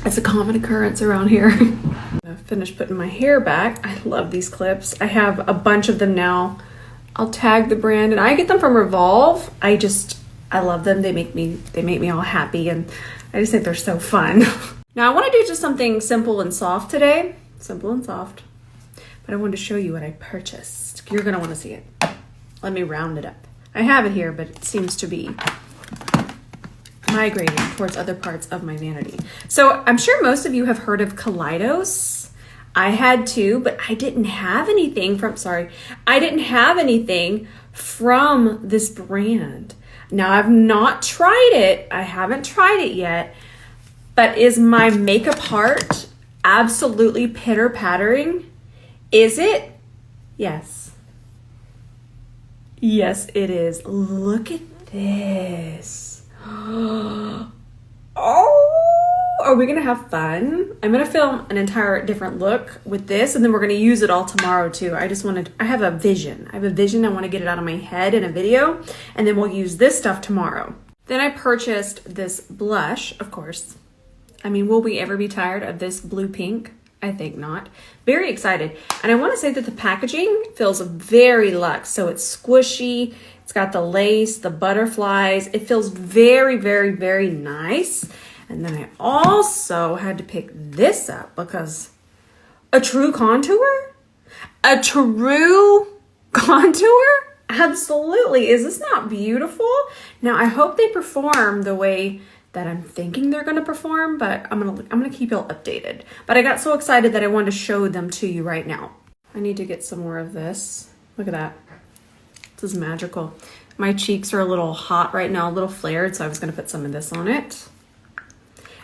It's a common occurrence around here. I finished putting my hair back. I love these clips. I have a bunch of them now. I'll tag the brand, and I get them from Revolve. I love them. They make me all happy, and I just think they're so fun. Now I want to do just something simple and soft today. Simple and soft. But I wanted to show you what I purchased. You're gonna want to see it. Let me round it up. I have it here, but it seems to be migrating towards other parts of my vanity. So I'm sure most of you have heard of Kaleidos. I had too, but I didn't have anything from this brand. Now I've not tried it. I haven't tried it yet, but is my makeup heart absolutely pitter-pattering? Is it? Yes. Yes, it is. Look at this. Oh, are we gonna have fun? I'm gonna film an entire different look with this, and then we're gonna use it all tomorrow too. I have a vision. I want to get it out of my head in a video, and then we'll use this stuff tomorrow. Then I purchased this blush, of course. I mean, will we ever be tired of this blue pink? I think not. Very excited. And I want to say that the packaging feels very luxe. So it's squishy. It's got the lace, the butterflies. It feels very, very, very nice. And then I also had to pick this up because a true contour? A true contour? Absolutely. Is this not beautiful? Now, I hope they perform the way that I'm thinking they're going to perform, but I'm going to keep y'all updated. But I got so excited that I wanted to show them to you right now. I need to get some more of this. Look at that. This is magical. My cheeks are a little hot right now, a little flared, so I was going to put some of this on it.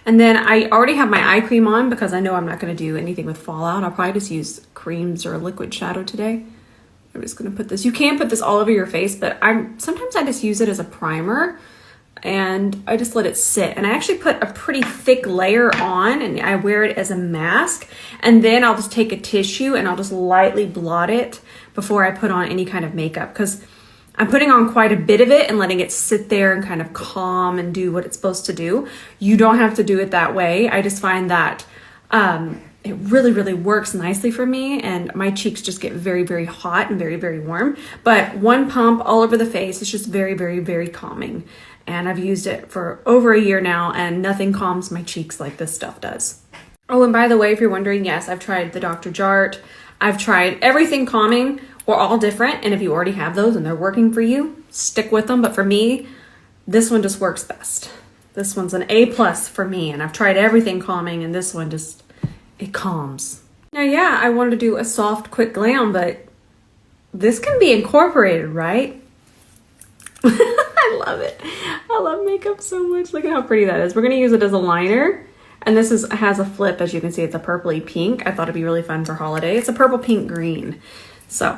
And then I already have my eye cream on because I know I'm not going to do anything with fallout. I'll probably just use creams or a liquid shadow today. I'm just going to put this. You can put this all over your face, but sometimes I just use it as a primer. And I just let it sit. And I actually put a pretty thick layer on, and I wear it as a mask. And then I'll just take a tissue and I'll just lightly blot it before I put on any kind of makeup, because I'm putting on quite a bit of it and letting it sit there and kind of calm and do what it's supposed to do. You don't have to do it that way. I just find that it really, really works nicely for me, and my cheeks just get very, very hot and very, very warm. But one pump all over the face is just very, very, very calming. And I've used it for over a year now, and nothing calms my cheeks like this stuff does. Oh, and by the way, if you're wondering, yes, I've tried the Dr. Jart. I've tried everything calming. We're all different, and if you already have those and they're working for you, stick with them. But for me, this one just works best. This one's an A+ for me, and I've tried everything calming, and this one just, it calms. Now, yeah, I wanted to do a soft, quick glam, but this can be incorporated, right? I love it. I love makeup so much. Look at how pretty that is. We're going to use it as a liner. And this has a flip. As you can see, it's a purpley pink. I thought it'd be really fun for holiday. It's a purple pink green. So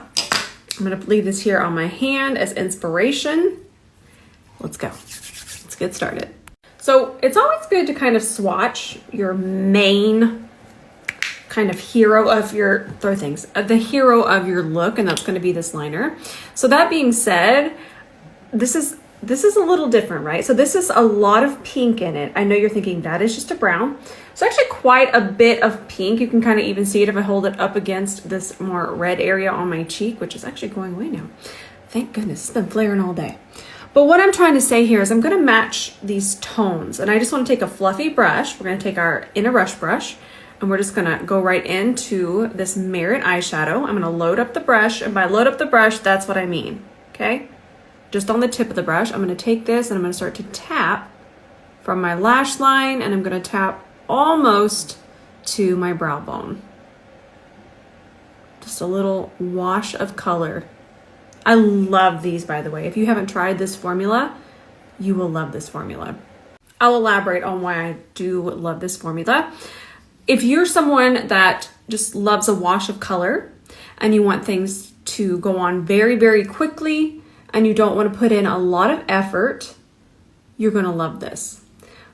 I'm going to leave this here on my hand as inspiration. Let's go. Let's get started. So it's always good to kind of swatch your main kind of hero of your, the hero of your look, and that's going to be this liner. So that being said, this is a little different, right? So this is a lot of pink in it. I know you're thinking that is just a brown. It's actually quite a bit of pink. You can kind of even see it if I hold it up against this more red area on my cheek, which is actually going away now. Thank goodness, it's been flaring all day. But what I'm trying to say here is I'm going to match these tones, and I just want to take a fluffy brush. We're going to take our In a Rush brush, and we're just going to go right into this Merit eyeshadow. I'm going to load up the brush, and by load up the brush, that's what I mean, okay? Just on the tip of the brush, I'm going to take this and I'm going to start to tap from my lash line, and I'm going to tap almost to my brow bone. Just a little wash of color. I love these, by the way. If you haven't tried this formula, you will love this formula. I'll elaborate on why I do love this formula. If you're someone that just loves a wash of color and you want things to go on very, very quickly, and you don't want to put in a lot of effort, you're going to love this.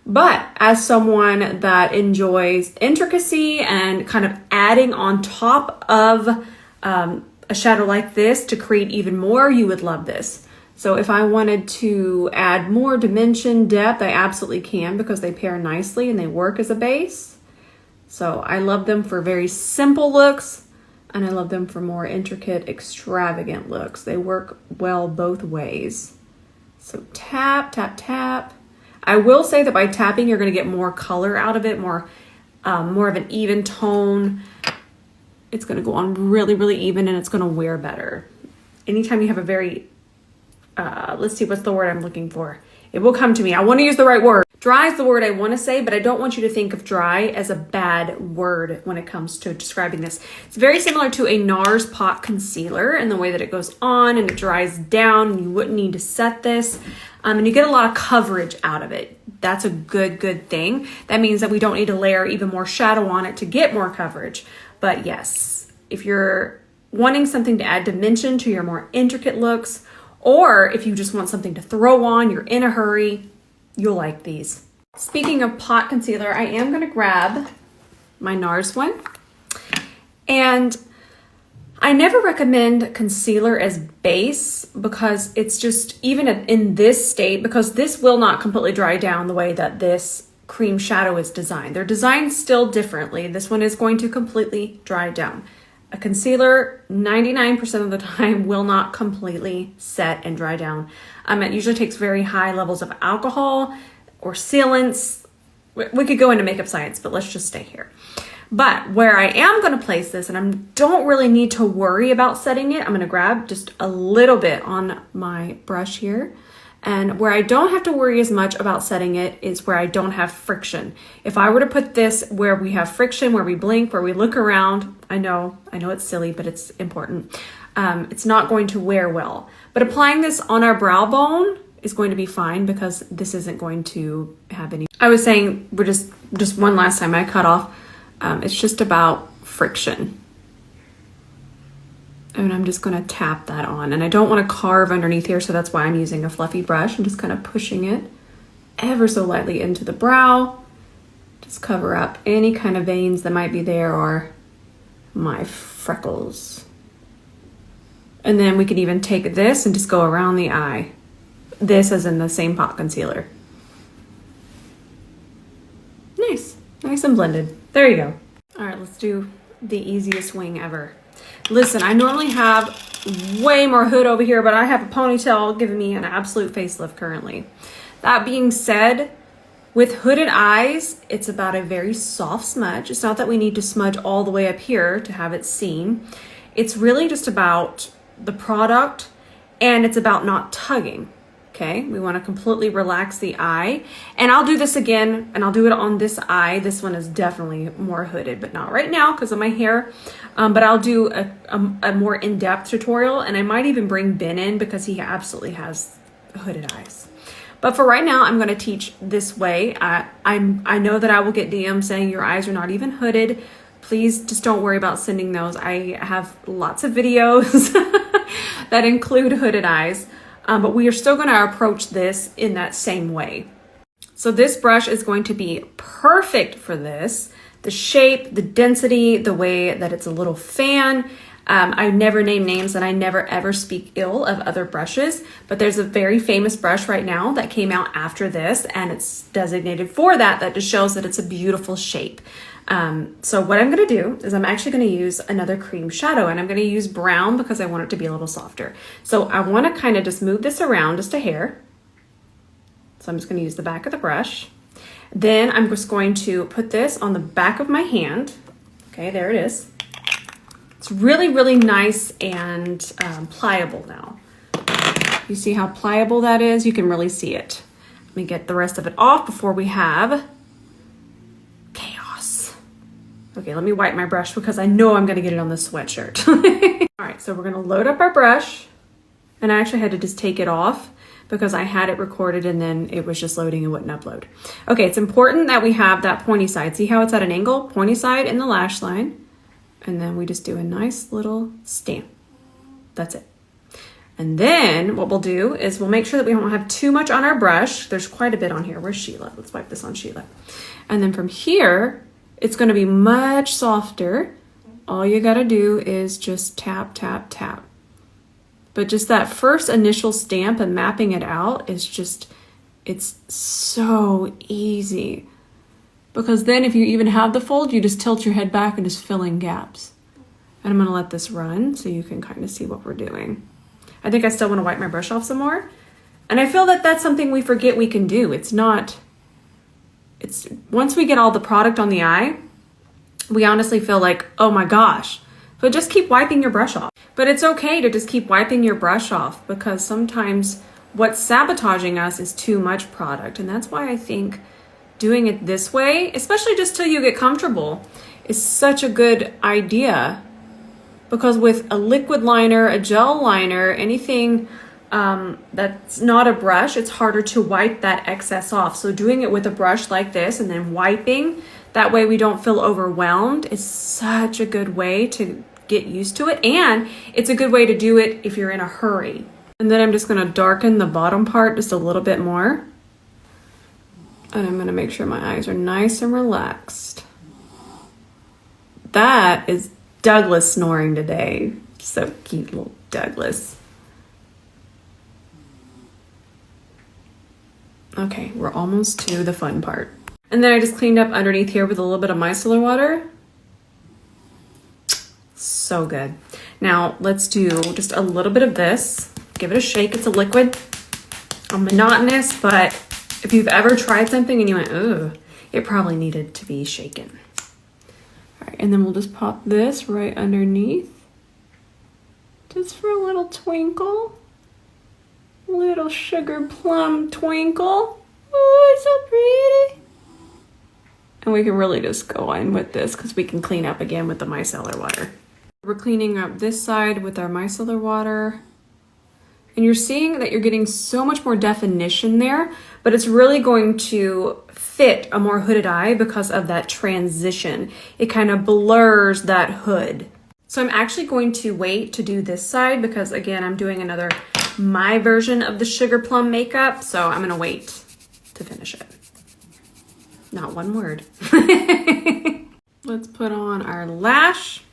But as someone that enjoys intricacy and kind of adding on top of a shadow like this to create even more, you would love this. So if I wanted to add more dimension, depth, I absolutely can because they pair nicely and they work as a base. So I love them for very simple looks, and I love them for more intricate, extravagant looks. They work well both ways. So tap, tap, tap. I will say that by tapping, you're going to get more color out of it, more of an even tone. It's going to go on really, really even, and it's going to wear better. Anytime you have a very, let's see, what's the word I'm looking for? It will come to me. I want to use the right word. Dry is the word I want to say, but I don't want you to think of dry as a bad word when it comes to describing this. It's very similar to a NARS pot concealer in the way that it goes on and it dries down, and you wouldn't need to set this. And you get a lot of coverage out of it. That's a good thing. That means that we don't need to layer even more shadow on it to get more coverage. But yes, if you're wanting something to add dimension to your more intricate looks, or if you just want something to throw on, you're in a hurry, you'll like these. Speaking of pot concealer, I am going to grab my NARS one. And I never recommend concealer as base because it's just, even in this state, because this will not completely dry down the way that this cream shadow is designed. They're designed still differently. This one is going to completely dry down. A concealer, 99% of the time, will not completely set and dry down. It usually takes very high levels of alcohol or sealants. We could go into makeup science, but let's just stay here. But where I am going to place this, and I don't really need to worry about setting it, I'm going to grab just a little bit on my brush here. And where I don't have to worry as much about setting it is where I don't have friction. If I were to put this where we have friction, where we blink, where we look around, I know it's silly, but it's important. It's not going to wear well. But applying this on our brow bone is going to be fine because this isn't going to have any. I was saying, we're just one last time I cut off. It's just about friction. And I'm just going to tap that on. And I don't want to carve underneath here, so that's why I'm using a fluffy brush. I'm just kind of pushing it ever so lightly into the brow. Just cover up any kind of veins that might be there or my freckles. And then we could even take this and just go around the eye. This is in the same pot concealer. Nice and blended. There you go. All right, let's do the easiest wing ever. Listen, I normally have way more hood over here, but I have a ponytail giving me an absolute facelift currently. That being said, with hooded eyes, it's about a very soft smudge. It's not that we need to smudge all the way up here to have it seen. It's really just about the product, and it's about not tugging. Okay, we want to completely relax the eye. And I'll do this again, and I'll do it on this eye. This one is definitely more hooded, but not right now because of my hair. But I'll do a more in-depth tutorial, and I might even bring Ben in because he absolutely has hooded eyes. But for right now, I'm going to teach this way. I know that I will get DMs saying your eyes are not even hooded. Please just don't worry about sending those. I have lots of videos that include hooded eyes. But we are still going to approach this in that same way. So this brush is going to be perfect for this. The shape, the density, the way that it's a little fan. I never name names and I never ever speak ill of other brushes, but there's a very famous brush right now that came out after this and it's designated for that. That just shows that it's a beautiful shape. So what I'm going to do is I'm actually going to use another cream shadow, and I'm going to use brown because I want it to be a little softer. So I want to kind of just move this around just a hair. So I'm just going to use the back of the brush. Then I'm just going to put this on the back of my hand. Okay, there it is. It's really, really nice and pliable now. You see how pliable that is? You can really see it. Let me get the rest of it off before we have chaos. Okay, let me wipe my brush because I know I'm gonna get it on this sweatshirt. All right, so we're gonna load up our brush, and I actually had to just take it off because I had it recorded and then it was just loading and wouldn't upload. Okay, it's important that we have that pointy side. See how it's at an angle? Pointy side in the lash line. And then we just do a nice little stamp. That's it. And then what we'll do is we'll make sure that we don't have too much on our brush. There's quite a bit on here. Where's Sheila? Let's wipe this on Sheila. And then from here, it's gonna be much softer. All you gotta do is just tap, tap, tap. But just that first initial stamp and mapping it out is just, it's so easy. Because then if you even have the fold, you just tilt your head back and just fill in gaps. And I'm gonna let this run so you can kind of see what we're doing. I think I still wanna wipe my brush off some more. And I feel that that's something we forget we can do. It's once we get all the product on the eye, we honestly feel like, oh my gosh, but just keep wiping your brush off. But it's okay to just keep wiping your brush off, because sometimes what's sabotaging us is too much product. And that's why I think doing it this way, especially just till you get comfortable, is such a good idea. Because with a liquid liner, a gel liner, anything that's not a brush, it's harder to wipe that excess off. So doing it with a brush like this and then wiping, that way we don't feel overwhelmed, is such a good way to get used to it. And it's a good way to do it if you're in a hurry. And then I'm just gonna darken the bottom part just a little bit more. And I'm gonna make sure my eyes are nice and relaxed. That is Douglas snoring today. So cute, little Douglas. Okay, we're almost to the fun part. And then I just cleaned up underneath here with a little bit of micellar water. So good. Now let's do just a little bit of this. Give it a shake. It's a liquid. Monotonous, but if you've ever tried something and you went, ugh, it probably needed to be shaken. All right, and then we'll just pop this right underneath. Just for a little twinkle. Little sugar plum twinkle. Oh, it's so pretty. And we can really just go in with this because we can clean up again with the micellar water. We're cleaning up this side with our micellar water. And you're seeing that you're getting so much more definition there, but it's really going to fit a more hooded eye because of that transition. It kind of blurs that hood. So I'm actually going to wait to do this side because again, I'm doing my version of the sugar plum makeup. So I'm gonna wait to finish it. Not one word. Let's put on our lash.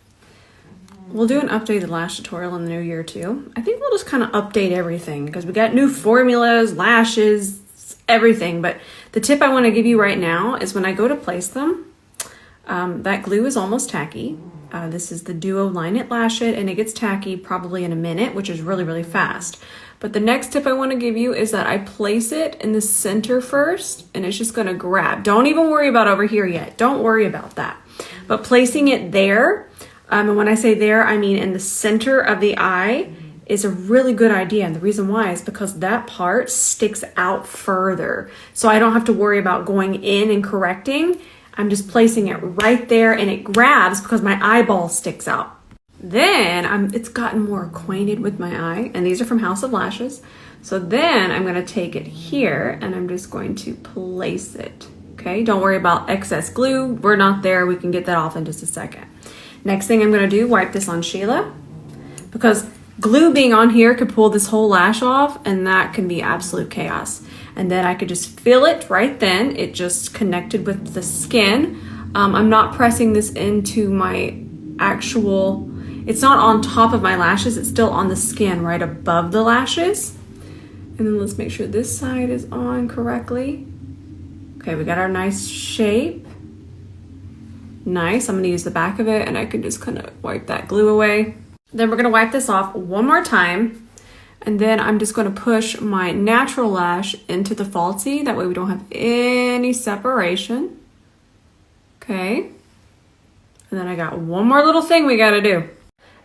We'll do an updated lash tutorial in the new year too. I think we'll just kind of update everything because we got new formulas, lashes, everything. But the tip I want to give you right now is when I go to place them, that glue is almost tacky. This is the Duo Line It Lash It, and it gets tacky probably in a minute, which is really, really fast. But the next tip I want to give you is that I place it in the center first, and it's just going to grab. Don't even worry about over here yet. Don't worry about that. But placing it there, and when I say there, I mean in the center of the eye, is a really good idea. And the reason why is because that part sticks out further. So I don't have to worry about going in and correcting. I'm just placing it right there and it grabs because my eyeball sticks out. Then it's gotten more acquainted with my eye, and these are from House of Lashes. So then I'm gonna take it here and I'm just going to place it. Okay, don't worry about excess glue. We're not there, we can get that off in just a second. Next thing I'm gonna do, wipe this on Sheila, because glue being on here could pull this whole lash off and that can be absolute chaos. And then I could just feel it right then. It just connected with the skin. I'm not pressing this into my actual, it's not on top of my lashes, it's still on the skin right above the lashes. And then let's make sure this side is on correctly. Okay, we got our nice shape. Nice, I'm gonna use the back of it and I can just kind of wipe that glue away. Then we're gonna wipe this off one more time. And then I'm just gonna push my natural lash into the falsie. That way we don't have any separation. Okay. And then I got one more little thing we gotta do.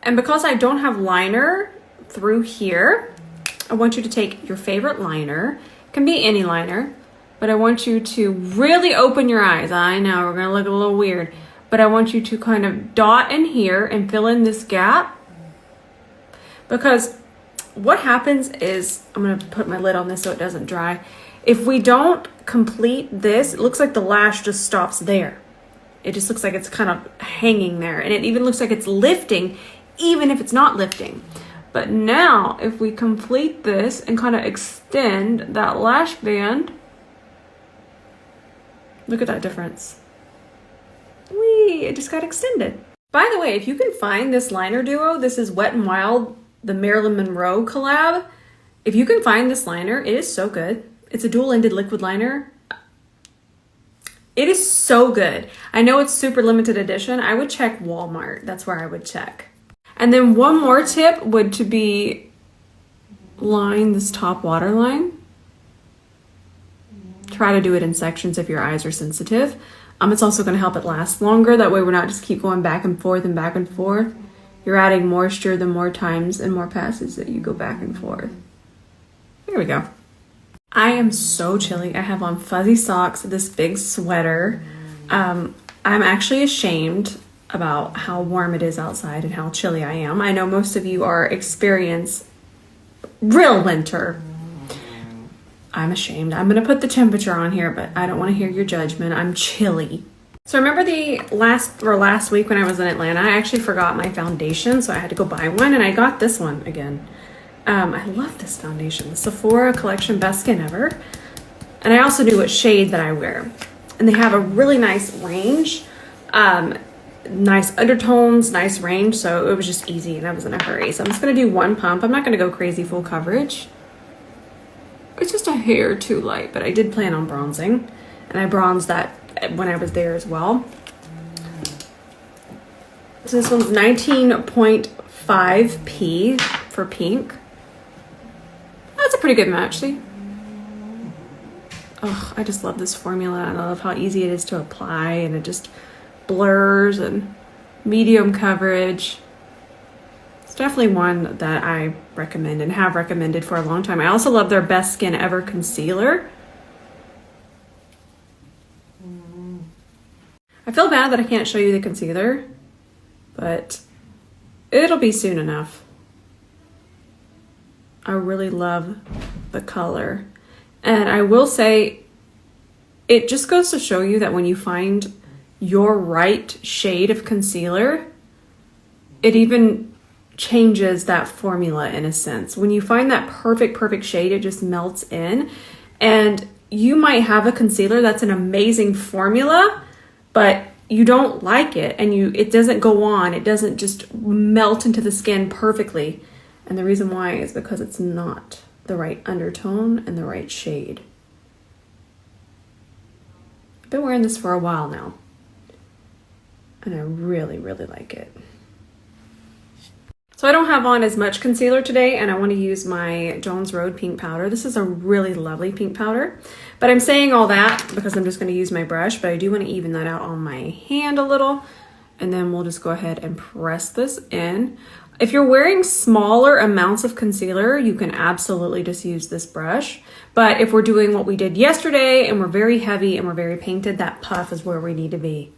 And because I don't have liner through here, I want you to take your favorite liner. It can be any liner, but I want you to really open your eyes. I know, we're gonna look a little weird, but I want you to kind of dot in here and fill in this gap. Because what happens is, I'm gonna put my lid on this so it doesn't dry. If we don't complete this, it looks like the lash just stops there. It just looks like it's kind of hanging there. And it even looks like it's lifting, even if it's not lifting. But now, if we complete this and kind of extend that lash band, look at that difference. Whee, it just got extended. By the way, if you can find this liner duo, this is Wet n Wild the Marilyn Monroe collab. If you can find this liner, it is so good. It's a dual-ended liquid liner. It is so good. I know it's super limited edition. I would check Walmart. That's where I would check. And then one more tip would to be line this top waterline. Try to do it in sections if your eyes are sensitive. It's also going to help it last longer. That way we're not just keep going back and forth and back and forth. You're adding moisture the more times and more passes that you go back and forth. There we go. I am so chilly. I have on fuzzy socks, this big sweater. I'm actually ashamed about how warm it is outside and how chilly I am. I know most of you are experience real winter. I'm ashamed. I'm going to put the temperature on here, but I don't want to hear your judgment. I'm chilly. So remember the last week when I was in Atlanta, I actually forgot my foundation, so I had to go buy one, and I got this one again. I love this foundation, the Sephora Collection Best Skin Ever. And I also knew what shade that I wear. And they have a really nice range, nice undertones, nice range, so it was just easy and I was in a hurry. So I'm just going to do one pump. I'm not going to go crazy full coverage. It's just a hair too light, but I did plan on bronzing, and I bronzed that when I was there as well. So this one's 19.5p for pink. That's a pretty good match, see? Oh, I just love this formula, and I love how easy it is to apply, and it just blurs, and medium coverage. It's definitely one that I recommend and have recommended for a long time. I also love their Best Skin Ever concealer. I feel bad that I can't show you the concealer, but it'll be soon enough. I really love the color. And I will say, it just goes to show you that when you find your right shade of concealer, it even changes that formula in a sense. When you find that perfect shade, it just melts in. And you might have a concealer that's an amazing formula, but you don't like it, and it doesn't go on. It doesn't just melt into the skin perfectly. And the reason why is because it's not the right undertone and the right shade. I've been wearing this for a while now, and I really like it. So I don't have on as much concealer today, and I want to use my Jones Road pink powder. This is a really lovely pink powder, but I'm saying all that because I'm just going to use my brush, but I do want to even that out on my hand a little, and then we'll just go ahead and press this in. If you're wearing smaller amounts of concealer, you can absolutely just use this brush, but if we're doing what we did yesterday and we're very heavy and we're very painted, that puff is where we need to be.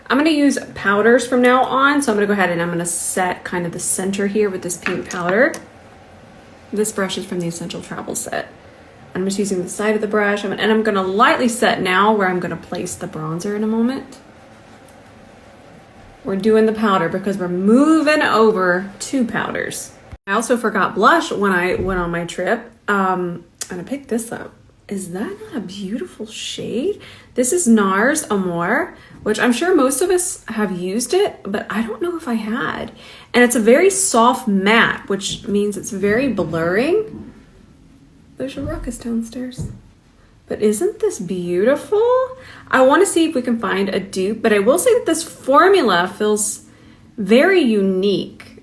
I'm going to use powders from now on, so I'm going to go ahead and I'm going to set kind of the center here with this pink powder. This brush is from the Essential Travel set. I'm just using the side of the brush, and I'm going to lightly set now where I'm going to place the bronzer in a moment. We're doing the powder because we're moving over to powders. I also forgot blush when I went on my trip, and I picked this up. Is that not a beautiful shade? This is NARS Amore, which I'm sure most of us have used it, but I don't know if I had. And it's a very soft matte, which means it's very blurring. There's a ruckus downstairs. But isn't this beautiful? I want to see if we can find a dupe, but I will say that this formula feels very unique.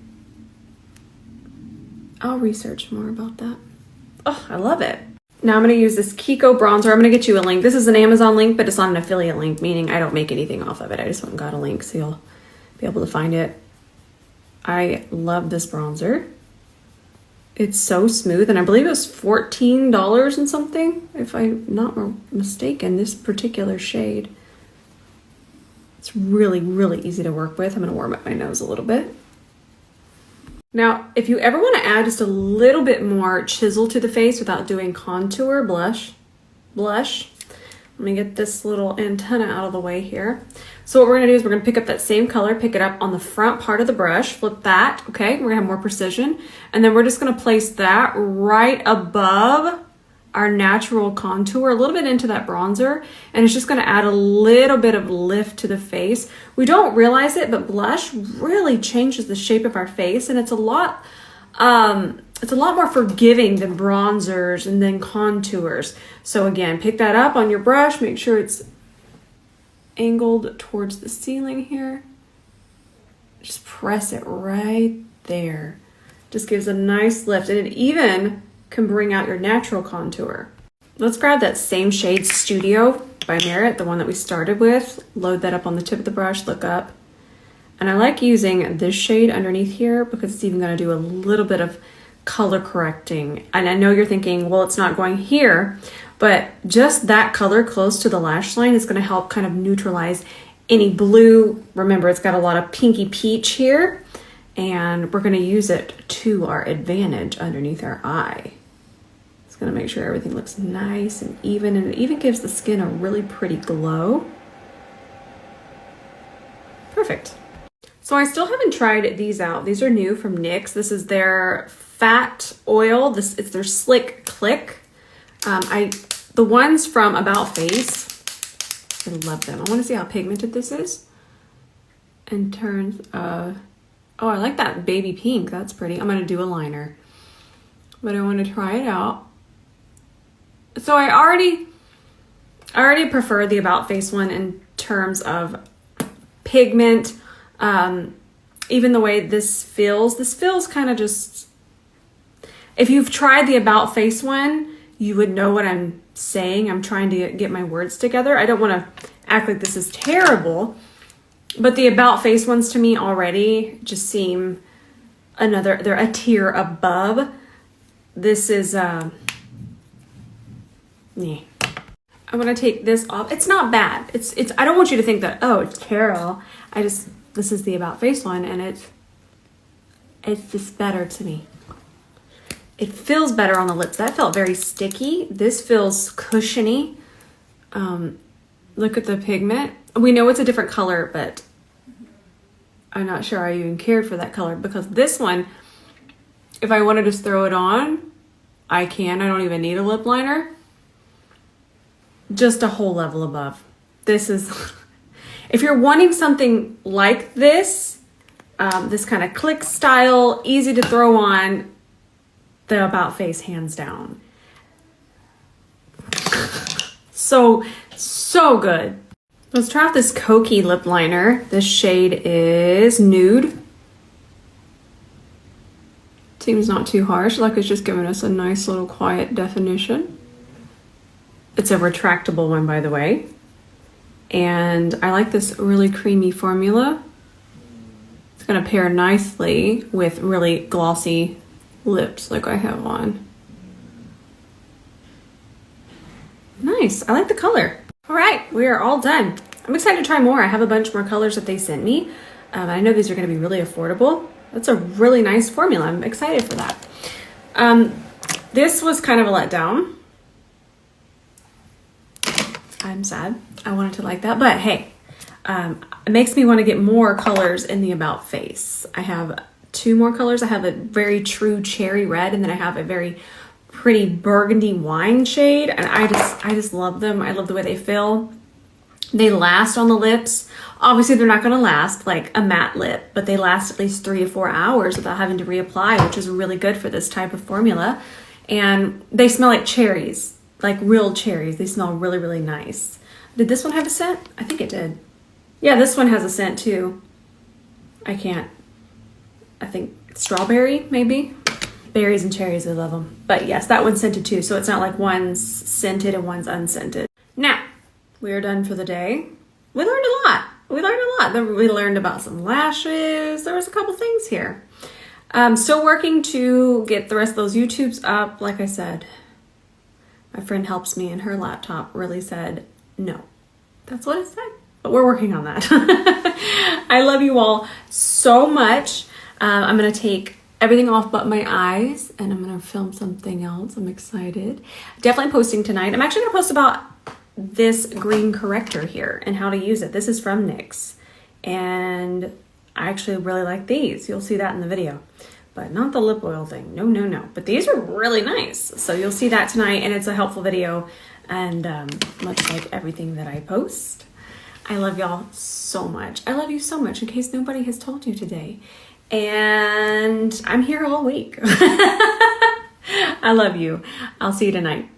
I'll research more about that. Oh, I love it. Now I'm going to use this Kiko bronzer. I'm going to get you a link. This is an Amazon link, but it's not an affiliate link, meaning I don't make anything off of it. I just went and got a link so you'll be able to find it. I love this bronzer. It's so smooth, and I believe it was $14 and something, if I'm not mistaken, this particular shade. It's really easy to work with. I'm going to warm up my nose a little bit. Now, if you ever want to add just a little bit more chisel to the face without doing contour, blush, let me get this little antenna out of the way here. So what we're going to do is we're going to pick up that same color, pick it up on the front part of the brush, flip that, okay? We're going to have more precision. And then we're just going to place that right above our natural contour, a little bit into that bronzer, and it's just going to add a little bit of lift to the face. We don't realize it, but blush really changes the shape of our face, and it's a lot It's a lot more forgiving than bronzers and then contours. So again, pick that up on your brush. Make sure it's angled towards the ceiling here. Just press it right there. Just gives a nice lift, and it even can bring out your natural contour. Let's grab that same shade, Studio by Merit, the one that we started with. Load that up on the tip of the brush, look up. And I like using this shade underneath here because it's even gonna do a little bit of color correcting. And I know you're thinking, well, it's not going here, but just that color close to the lash line is gonna help kind of neutralize any blue. Remember, it's got a lot of pinky peach here, and we're gonna use it to our advantage underneath our eye. It's gonna make sure everything looks nice and even it even gives the skin a really pretty glow. Perfect. So I still haven't tried these out. These are new from NYX. This is their Fat Oil. It's their Slick Click. The ones from About Face, I love them. I want to see how pigmented this is in terms of, oh, I like that baby pink. That's pretty. I'm going to do a liner, but I want to try it out. So I already prefer the About Face one in terms of pigment. Even the way this feels kind of just, if you've tried the About Face one, you would know what I'm saying. I'm trying to get my words together. I don't want to act like this is terrible, but the About Face ones to me already just seem they're a tier above. This is, yeah. I'm going to take this off. It's not bad. It's, I don't want you to think that, oh, it's Carol. This is the About Face one, and it's just better to me. It feels better on the lips. That felt very sticky. This feels cushiony. Look at the pigment. We know it's a different color, but I'm not sure I even cared for that color, because this one, if I want to just throw it on, I can. I don't even need a lip liner. Just a whole level above. This is, if you're wanting something like this, this kind of click style, easy to throw on, the About Face hands down. So good. Let's try out this Kokie lip liner. This shade is Nude. Seems not too harsh, like it's just giving us a nice little quiet definition. It's a retractable one, by the way. And I like this really creamy formula. It's gonna pair nicely with really glossy lips like I have on. Nice, I like the color. All right, we are all done. I'm excited to try more. I have a bunch more colors that they sent me. I know these are gonna be really affordable. That's a really nice formula. I'm excited for that. This was kind of a letdown. I'm sad. I wanted to like that, but hey, it makes me want to get more colors in the About Face. I have 2 more colors. I have a very true cherry red, and then I have a very pretty burgundy wine shade, and I just love them. I love the way they feel. They last on the lips. Obviously, they're not going to last like a matte lip, but they last at least 3 to 4 hours without having to reapply, which is really good for this type of formula. And they smell like cherries. Like real cherries. They smell really, really nice. Did this one have a scent? I think it did. Yeah, this one has a scent too. I think strawberry, maybe? Berries and cherries, I love them. But yes, that one's scented too, so it's not like one's scented and one's unscented. Now, we are done for the day. We learned a lot. We learned about some lashes. There was a couple things here. Still working to get the rest of those YouTubes up. Like I said, my friend helps me and her laptop really said no. That's what it said. But we're working on that. I love you all so much. I'm going to take everything off but my eyes, and I'm going to film something else. I'm excited. Definitely posting tonight. I'm actually going to post about this green corrector here and how to use it. This is from NYX, and I actually really like these. You'll see that in the video. But not the lip oil thing. No, no, no. But these are really nice. So you'll see that tonight, and it's a helpful video. And much like everything that I post, I love y'all so much. I love you so much, in case nobody has told you today. And I'm here all week. I love you. I'll see you tonight.